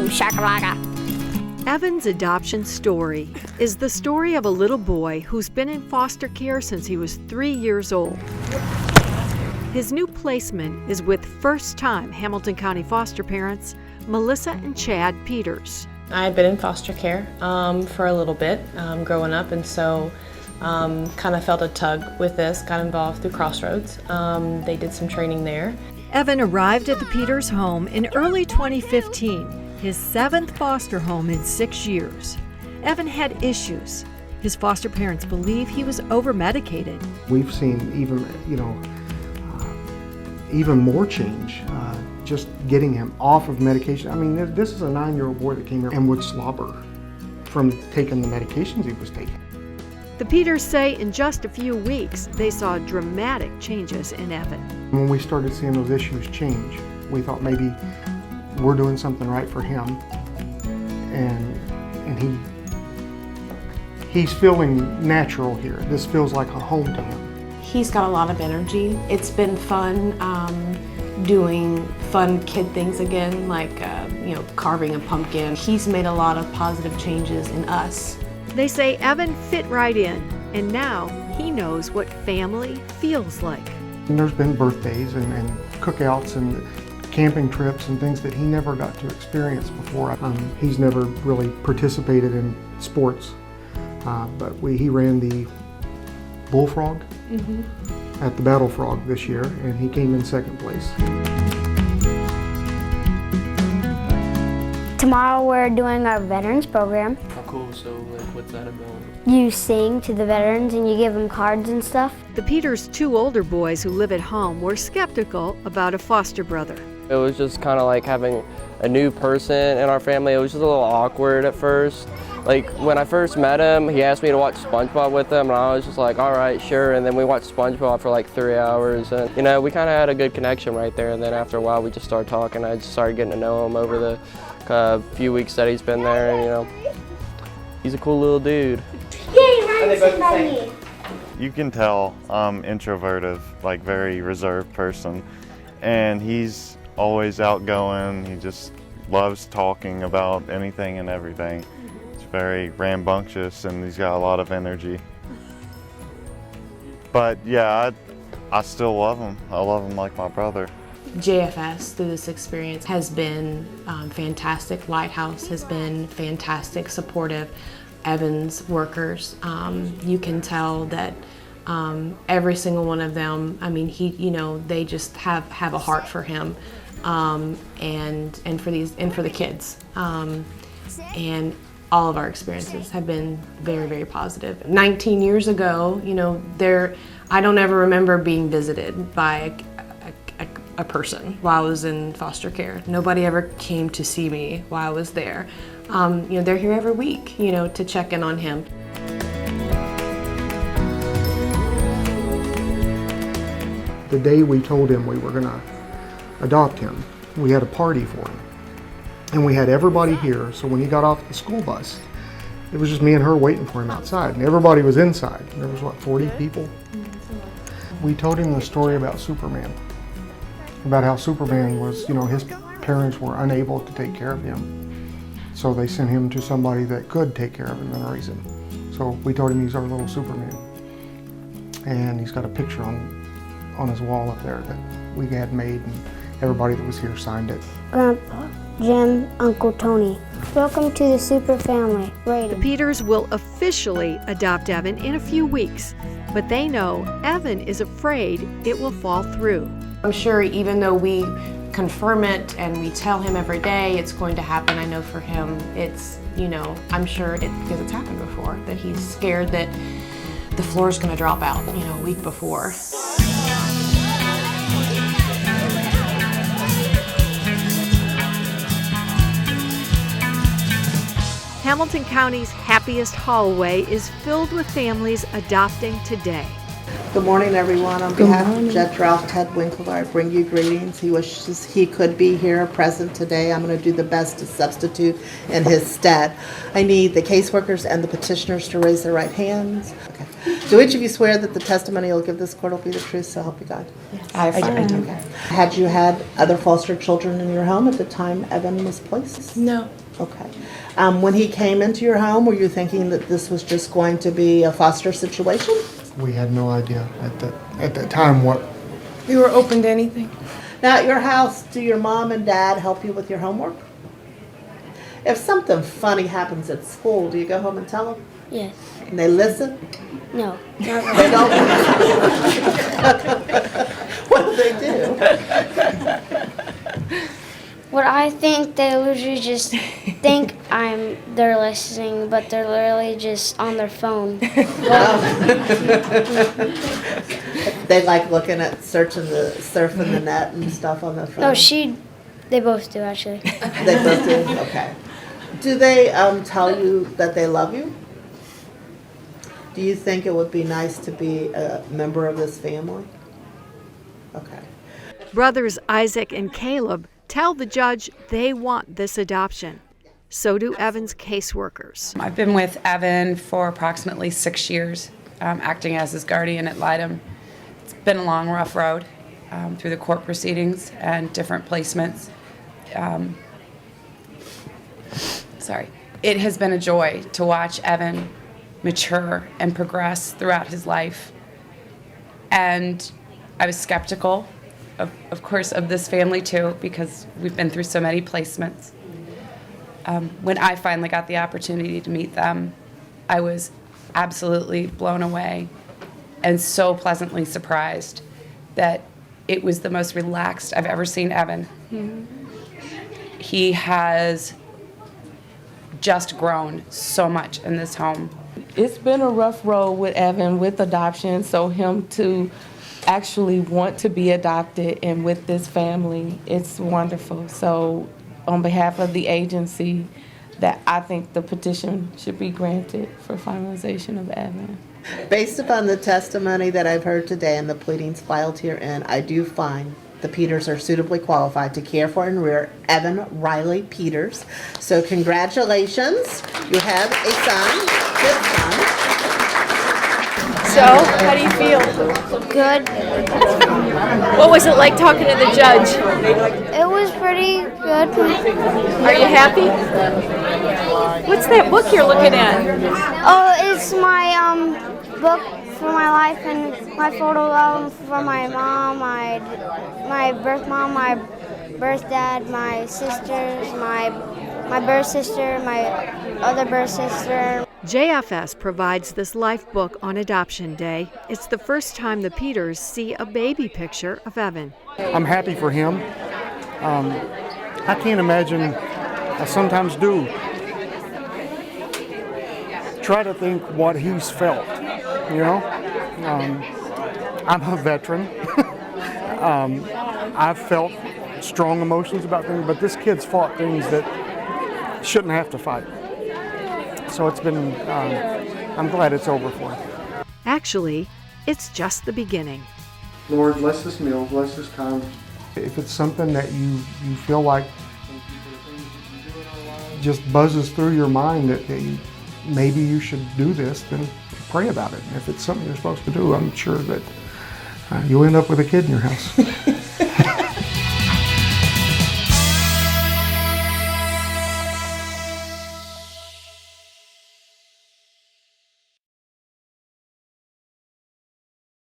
boom shakalaka. Evan's adoption story is the story of a little boy who's been in foster care since he was 3 years old. His new placement is with first-time Hamilton County foster parents Melissa and Chad Peters. I had been in foster care for a little bit growing up, and so kind of felt a tug with this, got involved through Crossroads. They did some training there. Evan arrived at the Peters home in early 2015, his 7th foster home in 6 years. Evan had issues. His foster parents believe he was over-medicated. We've seen even more change, just getting him off of medication. I mean, this is a 9-year-old boy that came here and would slobber from taking the medications he was taking. The Peters say in just a few weeks, they saw dramatic changes in Evan. When we started seeing those issues change, we thought maybe we're doing something right for him, and he's feeling natural here. This feels like a home to him. He's got a lot of energy. It's been fun doing fun kid things again, like carving a pumpkin. He's made a lot of positive changes in us. They say Evan fit right in, and now he knows what family feels like. And there's been birthdays and cookouts and camping trips and things that he never got to experience before. He's never really participated in sports, but he ran the bullfrog at the Battle Frog this year, and he came in 2nd place. Tomorrow we're doing our veterans program. Oh, cool. So, what's that about? You sing to the veterans and you give them cards and stuff. The Peters' 2 older boys who live at home were skeptical about a foster brother. It was just kind of like having a new person in our family. It was just a little awkward at first. Like, when I first met him, he asked me to watch SpongeBob with him, and I was just like, all right, sure. And then we watched SpongeBob for like 3 hours, and we kind of had a good connection right there. And then after a while, we just started talking. I just started getting to know him over the few weeks that he's been there, and he's a cool little dude. You can tell I'm introverted, like very reserved person, and he's always outgoing. He just loves talking about anything and everything. He's very rambunctious, and he's got a lot of energy. But yeah, I still love him. I love him like my brother. JFS through this experience has been fantastic. Lighthouse has been fantastic, supportive. Evan's workers, you can tell that every single one of them, I mean, they just have a heart for him, and for the kids, and all of our experiences have been very, very positive. 19 years ago, I don't ever remember being visited by a person while I was in foster care. Nobody ever came to see me while I was there. They're here every week, to check in on him. The day we told him we were gonna adopt him, we had a party for him. And we had everybody here, so when he got off the school bus, it was just me and her waiting for him outside, and everybody was inside. There was, 40 people? We told him the story about Superman, about how Superman was, his parents were unable to take care of him. So they sent him to somebody that could take care of him and raise him. So we told him he's our little Superman. And he's got a picture on his wall up there that we had made, and everybody that was here signed it. Grandpa, Jim, Uncle Tony, welcome to the super family. The Peters will officially adopt Evan in a few weeks, but they know Evan is afraid it will fall through. I'm sure even though we confirm it and we tell him every day it's going to happen, I know for him it's, I'm sure because it's happened before, that he's scared that the floor is going to drop out, a week before. Hamilton County's happiest hallway is filled with families adopting today. Good morning, everyone. On behalf of Judge Ralph Ted Winkler, I bring you greetings. He wishes he could be here present today. I'm going to do the best to substitute in his stead. I need the caseworkers and the petitioners to raise their right hands. Okay. Do each of you swear that the testimony you'll give this court will be the truth, so help you God? Yes. I do. Okay. Had you had other foster children in your home at the time Evan was placed? No. Okay. When he came into your home, were you thinking that this was just going to be a foster situation? We had no idea at that time what. You were open to anything? Now, at your house, do your mom and dad help you with your homework? If something funny happens at school, do you go home and tell them? Yes. And they listen? No. They don't? What do they do? What I think, they usually just think they're listening, but they're literally just on their phone. They like looking at surfing the net and stuff on their phone? No, they both do, actually. They both do? Okay. Do they tell you that they love you? Do you think it would be nice to be a member of this family? Okay. Brothers Isaac and Caleb tell the judge they want this adoption. So do Evan's caseworkers. I've been with Evan for approximately 6 years, acting as his guardian at Litem. It's been a long, rough road through the court proceedings and different placements. It has been a joy to watch Evan mature and progress throughout his life. And I was skeptical, of course, of this family too, because we've been through so many placements. When I finally got the opportunity to meet them, I was absolutely blown away and so pleasantly surprised that it was the most relaxed I've ever seen Evan. Mm-hmm. He has just grown so much in this home. It's been a rough road with Evan with adoption, so him to actually want to be adopted and with this family, it's wonderful. So on behalf of the agency, that I think the petition should be granted for finalization of Evan. Based upon the testimony that I've heard today and the pleadings filed herein, I do find the Peters are suitably qualified to care for and rear Evan Riley Peters. So congratulations, you have a son, good son. So, how do you feel? Good. What was it like talking to the judge? It was pretty good. Are you happy? What's that book you're looking at? Oh, it's my book for my life and my photo album for my mom, my birth mom, my birth dad, my sisters, my birth sister, my other birth sister. JFS provides this life book on Adoption Day. It's the first time the Peters see a baby picture of Evan. I'm happy for him. I can't imagine, I sometimes do, try to think what he's felt, you know? I'm a veteran. I've felt strong emotions about things, but this kid's fought things that shouldn't have to fight. So it's been, I'm glad it's over for him. Actually, it's just the beginning. Lord, bless this meal, bless this time. If it's something that you feel like just buzzes through your mind that maybe you should do this, then pray about it. If it's something you're supposed to do, I'm sure that you'll end up with a kid in your house.